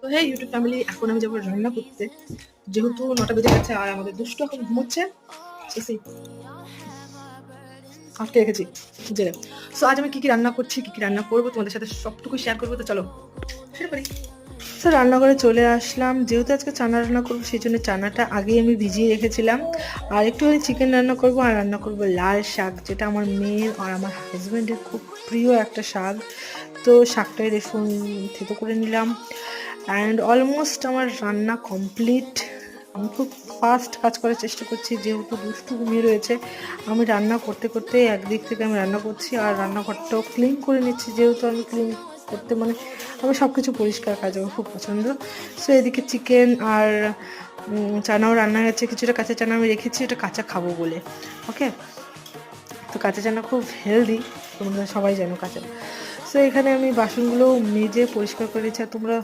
তো হ্যাঁ YouTube family, এখন আমি যাবো রান্না করতে, যেহেতু 9টা বেজে গেছে আর আমাদের দুষ্টু এখন ঘুমোচ্ছে। আটকে রেখেছি জেনে। সো আজ আমি কি কি রান্না করছি, কি কি রান্না করবো তোমাদের সাথে সবটুকু শেয়ার করবো। তো চলো শুরু করি। তো রান্নাঘরে চলে আসলাম, যেহেতু আজকে চানা রান্না করবো সেই জন্য চানাটা আগেই আমি ভিজিয়ে রেখেছিলাম। আর একটুখানি চিকেন রান্না করবো, আর রান্না করবো লাল শাক, যেটা আমার মেয়ের আর আমার হাজব্যান্ডের খুব প্রিয় একটা শাক। তো শাকটাই দেখুন থেতো করে নিলাম। অ্যান্ড অলমোস্ট আমার রান্না কমপ্লিট। আমি খুব ফাস্ট কাজ করার চেষ্টা করছি, যেহেতু দুষ্টু ঘুমিয়ে রয়েছে। আমি রান্না করতে করতে একদিক থেকে আমি রান্না করছি আর রান্নাঘরটাও ক্লিন করে নিচ্ছি, যেহেতু আমি ক্লিন করতে মানে আমি সব কিছু পরিষ্কার কাজ আমার খুব পছন্দ। সো এদিকে চিকেন আর চানাও রান্না হয়েছে, কিছুটা কাঁচা চানা আমি রেখেছি, এটা কাঁচা খাবো বলে। ওকে, তো কাঁচা চানা খুব হেলদি, তোমরা সবাই জানো কাঁচা। সো এখানে আমি বাসনগুলো মেজে পরিষ্কার করে নিচ্ছি। আর তোমরা